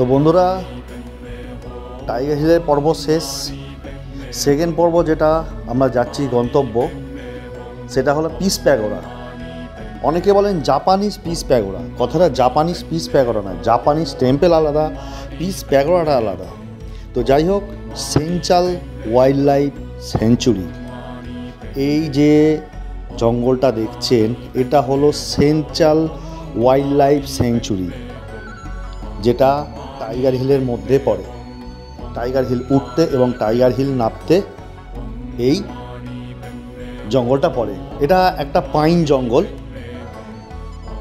তো বন্ধুরা, টাইগার হিলের পর্ব শেষ। সেকেন্ড পর্ব যেটা আমরা যাচ্ছি গন্তব্য, সেটা হলো পিস প্যাগোডা। অনেকে বলেন জাপানিজ পিস প্যাগোডা। কথাটা জাপানিজ পিস প্যাগোডা না, জাপানিজ টেম্পেল আলাদা, পিস প্যাগোডাটা আলাদা। তো যাই হোক, সেঞ্চাল ওয়াইল্ড লাইফ স্যাংচুরি, এই যে জঙ্গলটা দেখছেন, এটা হলো সেঞ্চাল ওয়াইল্ড লাইফ স্যাংচুরি, যেটা টাইগার হিলের মধ্যে পড়ে। টাইগার হিল উঠতে এবং টাইগার হিল নামতে এই জঙ্গলটা পড়ে। এটা একটা পাইন জঙ্গল।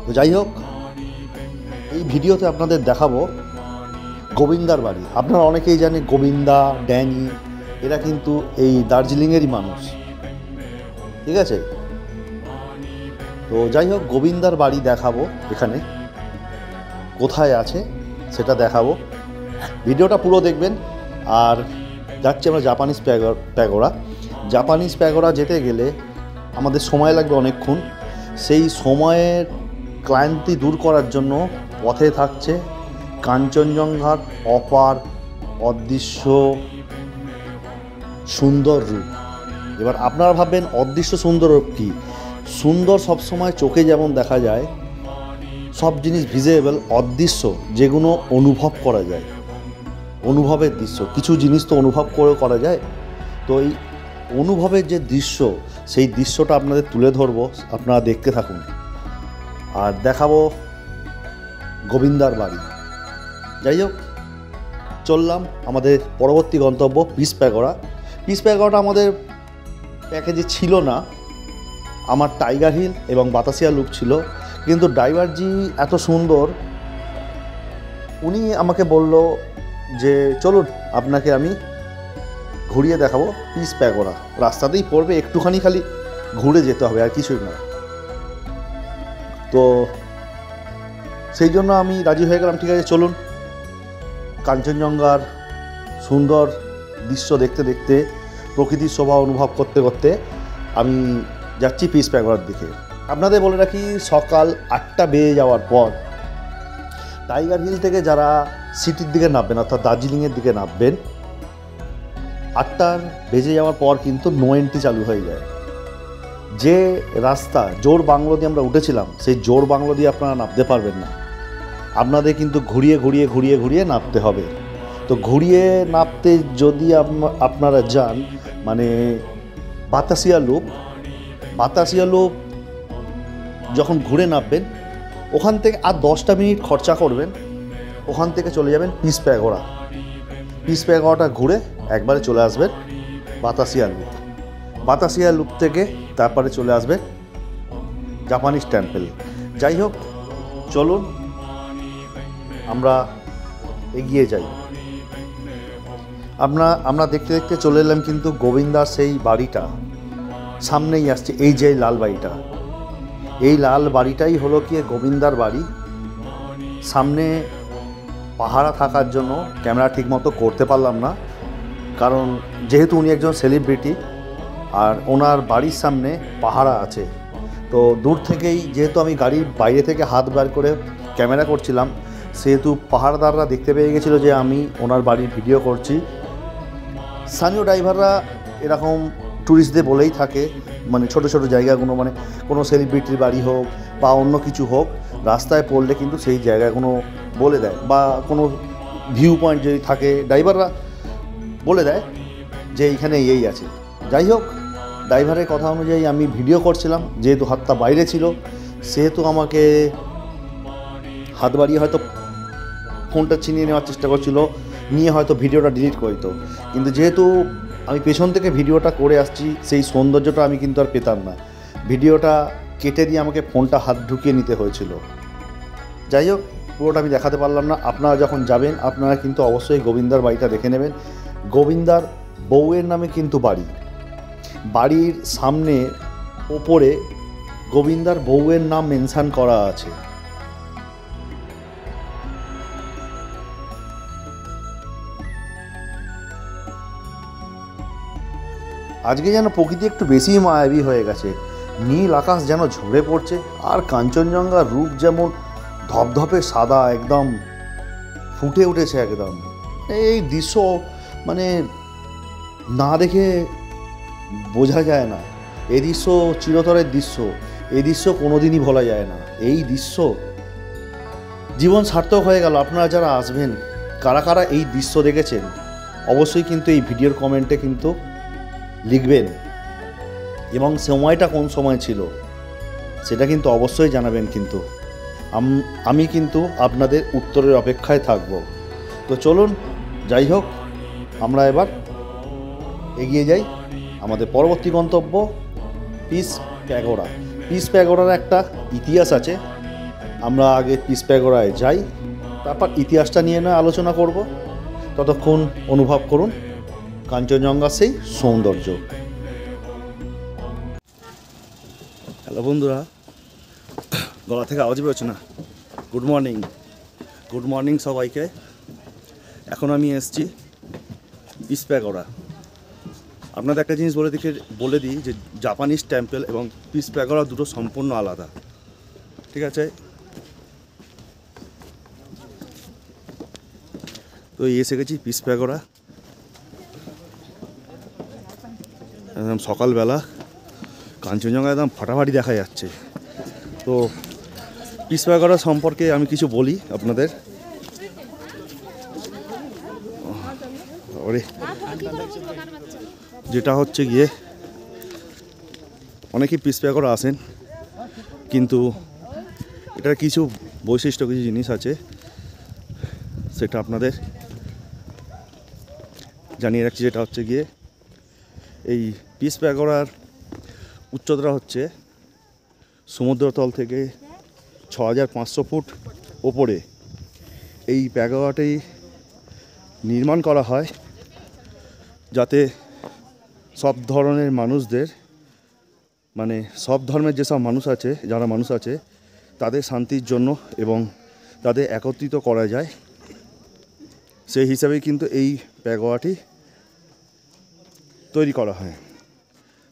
তো যাই হোক, এই ভিডিওতে আপনাদের দেখাবো গোবিন্দার বাড়ি। আপনারা অনেকেই জানেন গোবিন্দা, ড্যানি, এরা কিন্তু এই দার্জিলিংয়েরই মানুষ, ঠিক আছে। তো যাই হোক, গোবিন্দার বাড়ি দেখাবো, এখানে কোথায় আছে সেটা দেখাবো। ভিডিওটা পুরো দেখবেন। আর যাচ্ছি আমরা জাপানিজ প্যাগোডা। জাপানিজ প্যাগোডা যেতে গেলে আমাদের সময় লাগবে অনেকক্ষণ। সেই সময়ের ক্লান্তি দূর করার জন্য পথে থাকছে কাঞ্চনজঙ্ঘার অপার অদৃশ্য সুন্দর রূপ। এবার আপনারা ভাববেন অদৃশ্য সুন্দর রূপ কী? সুন্দর সবসময় চোখে যেমন দেখা যায়, সব জিনিস ভিজিবল, অদৃশ্য যেগুলো অনুভব করা যায়, অনুভবের দৃশ্য। কিছু জিনিস তো অনুভব করেও করা যায়। তো এই অনুভবের যে দৃশ্য, সেই দৃশ্যটা আপনাদের তুলে ধরবো, আপনারা দেখতে থাকুন। আর দেখাবো গোবিন্দার বাড়ি। যাই হোক, চললাম আমাদের পরবর্তী গন্তব্য পিস প্যাগোডা। পিস প্যাগোডা আমাদের প্যাকেজে ছিল না। আমার টাইগার হিল এবং বাতাসিয়া লুপ ছিল, কিন্তু ড্রাইভারজি এত সুন্দর, উনি আমাকে বলল যে চলুন আপনাকে আমি ঘুরিয়ে দেখাবো পিস প্যাগোডা। রাস্তাতেই পড়বে, একটুখানি খালি ঘুরে যেতে হবে, আর কিছুই না। তো সেই জন্য আমি রাজি হয়ে গেলাম, ঠিক আছে চলুন। কাঞ্চনজঙ্ঘার সুন্দর দৃশ্য দেখতে দেখতে, প্রকৃতির শোভা অনুভব করতে করতে আমি যাচ্ছি পিস প্যাগোডার দিকে। আপনাদের বলে রাখি, সকাল 8টা বেজে যাওয়ার পর টাইগার হিল থেকে যারা সিটির দিকে নামবেন, অর্থাৎ দার্জিলিংয়ের দিকে নামবেন, 8টা বেজে যাওয়ার পর কিন্তু নো এন্ট্রি চালু হয়ে যায়। যে রাস্তা জোর বাংলো দিয়ে আমরা উঠেছিলাম, সেই জোর বাংলো দিয়ে আপনারা নামতে পারবেন না। আপনাদের কিন্তু ঘুরিয়ে ঘুরিয়ে ঘুরিয়ে ঘুরিয়ে নামতে হবে। তো ঘুরিয়ে নামতে যদি আপনারা যান, মানে বাতাসিয়া লুপ যখন ঘুরে নামবেন, ওখান থেকে আর 10টা মিনিট খরচা করবেন, ওখান থেকে চলে যাবেন পিস প্যাগোডা। পিস প্যাগোডাটা ঘুরে একবারে চলে আসবেন বাতাসিয়া লুপ থেকে তারপরে চলে আসবেন জাপানিজ টেম্পল। যাই হোক, চলুন আমরা এগিয়ে যাই। আমরা দেখতে দেখতে চলে এলাম কিন্তু গোবিন্দার সেই বাড়িটা সামনেই আসছে। এই যে লাল বাড়িটা, এই লাল বাড়িটাই হলো কি গোবিন্দার বাড়ি। সামনে পাহারা থাকার জন্য ক্যামেরা ঠিকমতো করতে পারলাম না, কারণ যেহেতু উনি একজন সেলিব্রিটি আর ওনার বাড়ির সামনে পাহারা আছে। তো দূর থেকেই, যেহেতু আমি গাড়ির বাইরে থেকে হাত বার করে ক্যামেরা করছিলাম, সেহেতু পাহারাদাররা দেখতে পেয়ে গেছিলো যে আমি ওনার বাড়ির ভিডিও করছি। স্থানীয় ড্রাইভাররা এরকম ট্যুরিস্টদের বলেই থাকে, মানে ছোটো ছোটো জায়গাগুলো, মানে কোনো সেলিব্রিটির বাড়ি হোক বা অন্য কিছু হোক, রাস্তায় পড়লে কিন্তু সেই জায়গাগুলো বলে দেয়, বা কোনো ভিউ পয়েন্ট যদি থাকে ড্রাইভাররা বলে দেয় যে এইখানে এই আছে। যাই হোক, ড্রাইভারের কথা অনুযায়ী আমি ভিডিও করছিলাম, যেহেতু হাতটা বাইরে ছিল, সেহেতু আমাকে হাত বাড়িয়ে হয়তো ফোনটা ছিনিয়ে নেওয়ার চেষ্টা করছিল, নিয়ে হয়তো ভিডিওটা ডিলিট করে দিত। কিন্তু যেহেতু আমি পেছন থেকে ভিডিওটা করে আসছি, সেই সৌন্দর্যটা আমি কিন্তু আর পেতাম না। ভিডিওটা কেটে দিয়ে আমাকে ফোনটা হাত ঢুকিয়ে নিতে হয়েছিল। যাই হোক, পুরোটা আমি দেখাতে পারলাম না। আপনারা যখন যাবেন, আপনারা কিন্তু অবশ্যই গোবিন্দার বাড়িটা দেখে নেবেন। গোবিন্দার বউয়ের নামে কিন্তু বাড়ির সামনে ওপরে গোবিন্দার বউয়ের নাম মেনশন করা আছে। আজকে যেন প্রকৃতি একটু বেশি মায়াবী হয়ে গেছে। নীল আকাশ যেন ঝরে পড়ছে, আর কাঞ্চনজঙ্ঘার রূপ যেমন ধপধপে সাদা, একদম ফুটে উঠেছে একদম। এই দৃশ্য মানে না দেখে বোঝা যায় না। এই দৃশ্য চিরতরের দৃশ্য, এই দৃশ্য কোনোদিনই ভোলা যায় না। এই দৃশ্য জীবন সার্থক হয়ে গেল। আপনারা যারা আসবেন, কারা কারা এই দৃশ্য দেখেছেন অবশ্যই কিন্তু এই ভিডিওর কমেন্টে কিন্তু লিখবেন, এবং সময়টা কোন সময় ছিল সেটা কিন্তু অবশ্যই জানাবেন। কিন্তু আমি কিন্তু আপনাদের উত্তরের অপেক্ষায় থাকব। তো চলুন, যাই হোক, আমরা এবার এগিয়ে যাই আমাদের পরবর্তী গন্তব্য পিস প্যাগোডা। পিস প্যাগোডার একটা ইতিহাস আছে। আমরা আগে পিস প্যাগোডায় যাই, তারপর ইতিহাসটা নিয়ে নয় আলোচনা করব। ততক্ষণ অনুভব করুন কাঞ্চনজঙ্ঘার সেই সৌন্দর্য। হ্যালো বন্ধুরা, গলা থেকে আওয়াজ বেরোচ্ছে না। গুড মর্নিং, গুড মর্নিং সবাইকে। এখন আমি এসেছি পিস প্যাগোডা। আপনাদের একটা জিনিস বলে দিই যে জাপানিজ টেম্পল এবং পিস প্যাগোডা দুটো সম্পূর্ণ আলাদা, ঠিক আছে? তো এসে গেছি পিস প্যাগোডা। একদম সকালবেলা কাঞ্চনজঙ্ঘা একদম ফাটাফাটি দেখা যাচ্ছে। তো পিস প্যাগোডা সম্পর্কে আমি কিছু বলি আপনাদের। যেটা হচ্ছে গিয়ে অনেকেই পিস প্যাগোডা আসেন, কিন্তু এটার কিছু বৈশিষ্ট্য, কিছু জিনিস আছে, সেটা আপনাদের জানিয়ে রাখছি। যেটা হচ্ছে গিয়ে এই পিস প্যাগোডার উচ্চতা হচ্ছে সমুদ্রতল থেকে 6500 ফুট ওপরে। এই প্যাগোডাটি নির্মাণ করা হয় যাতে সব ধরনের মানুষদের, মানে সব ধর্মের যেসব যারা মানুষ আছে তাদের শান্তির জন্য এবং তাদের একত্রিত করা যায়, সেই হিসাবেই কিন্তু এই প্যাগোডাটি তৈরি করা হয়।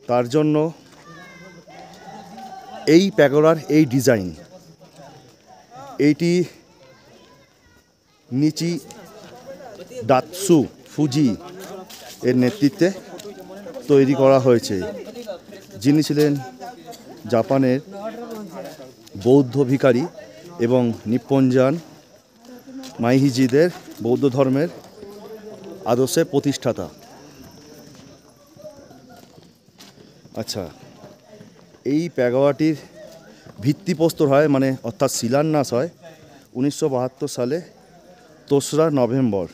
তার জন্য এই প্যাগোডার এই ডিজাইন, এইটি নিচি দাৎসু ফুজি এর নেতৃত্বে তৈরি করা হয়েছে, যিনি ছিলেন জাপানের বৌদ্ধ ভিখারি এবং নিপ্পনজান মাইহিজিদের বৌদ্ধ ধর্মের আদর্শের প্রতিষ্ঠাতা। আচ্ছা, এই প্যাগোডাটির ভিত্তিপ্রস্তর হয়, মানে অর্থাৎ শিলান্যাস হয় 1972 সালে 3রা নভেম্বর।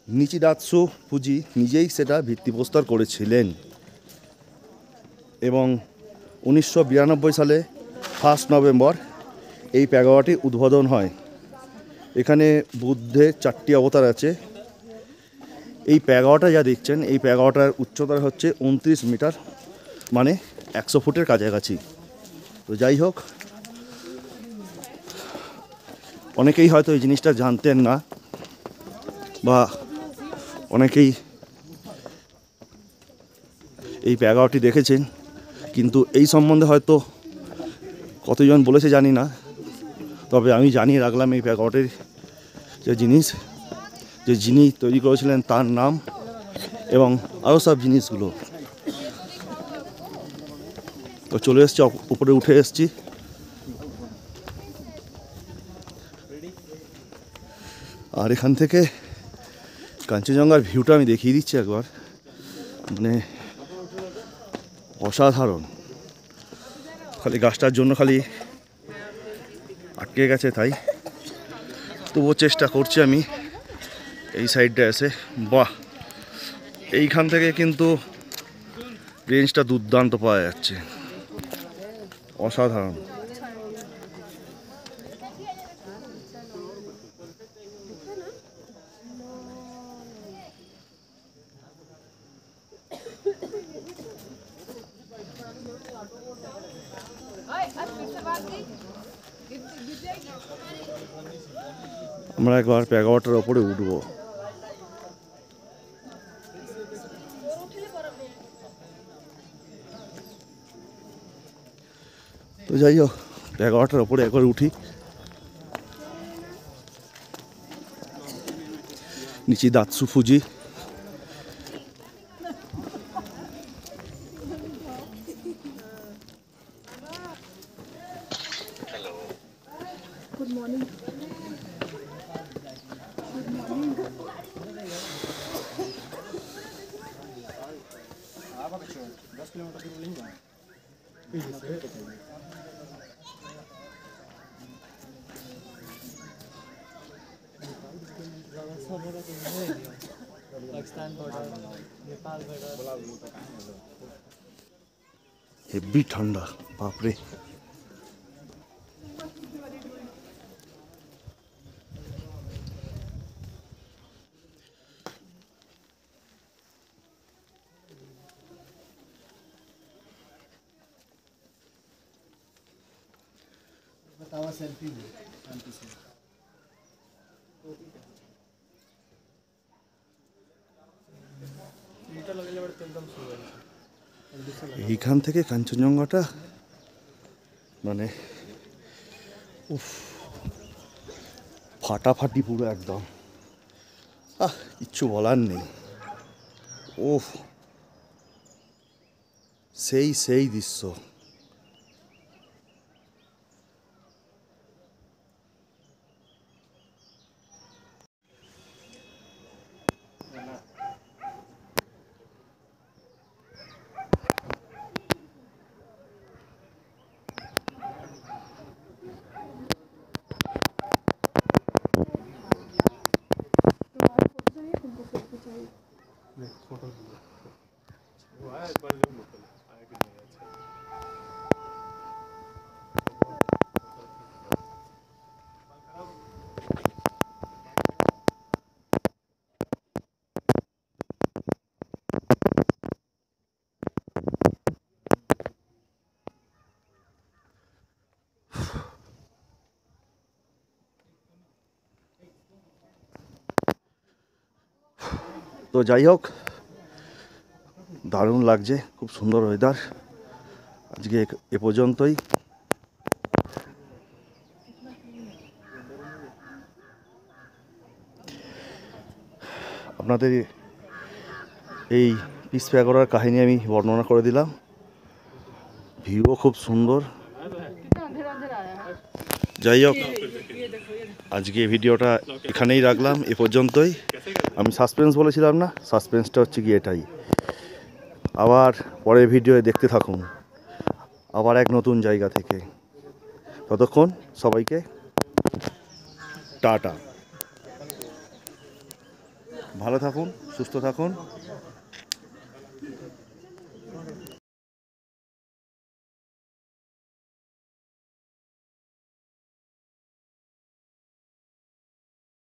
নিচিদাৎসু ফুজি নিজেই সেটা ভিত্তিপ্রস্তর করেছিলেন এবং 1992 সালে 1 নভেম্বর এই প্যাগোডাটি উদ্বোধন হয়। এখানে বুদ্ধের 4টি অবতার আছে। এই প্যাগোডাটা যা দেখছেন, এই প্যাগোডাটার উচ্চতা হচ্ছে 29 মিটার, মানে 100 ফুটের কাছাকাছি। তো যাই হোক, অনেকেই হয়তো এই জিনিসটা জানতেন না, বা অনেকেই এই প্যাগোডাটি দেখেছেন, কিন্তু এই সম্বন্ধে হয়তো কতজন বলেছে জানি না। তবে আমি জানিয়ে রাখলাম এই প্যাগোডাটির যে জিনিস, যে যিনি তৈরি করেছিলেন তার নাম এবং আরও সব জিনিসগুলো। তো চলে এসছি, উপরে উঠে এসছি। আর এখান থেকে কাঞ্চনজঙ্ঘার ভিউটা আমি দেখিয়ে দিচ্ছি একবার, মানে অসাধারণ। খালি গাছটার জন্য খালি আটকে গেছে, তাই তবুও চেষ্টা করছি আমি এই সাইডটা এসে। বাহ, এইখান থেকে কিন্তু রেঞ্জটা দুর্দান্ত পাওয়া যাচ্ছে, অসাধারণ। আমরা একবার প্যাগোডাটার ওপরে উঠবো। তো যাই হোক, প্যাগোডাটার ওপরে একবার উঠি। Nichidatsu Fujii. Good morning. Pakistan border Nepal border heavy ঠান্ডা, বাপরে। बतावा सेल्फी ले शांति से मीटर लगेले बड़े एकदम सुंदर এইখান থেকে কাঞ্চনজঙ্ঘাটা মানে উফ, ফাটাফাটি পুরো একদম। কিচ্ছু বলার নেই। ওফ, সেই দৃশ্য। फोटो वो आया एक बार जरूर निकल आया कि नहीं अच्छा তো যাই হোক, দারুণ লাগছে, খুব সুন্দর ওয়েদার। আজকে এ পর্যন্তই। আপনাদের এই পিস প্যাগোডার কাহিনী আমি বর্ণনা করে দিলাম। ভিউও খুব সুন্দর। যাই হোক, আজকে ভিডিওটা এখানেই রাখলাম, এ পর্যন্তই। আমি সাসপেন্স বলেছিলাম না, সাসপেন্সটা হচ্ছে কি এটাই। আবার পরের ভিডিও দেখতে থাকুন, আবার এক নতুন জায়গা থেকে। ততক্ষণ সবাইকে টাটা। ভালো থাকুন, সুস্থ থাকুন।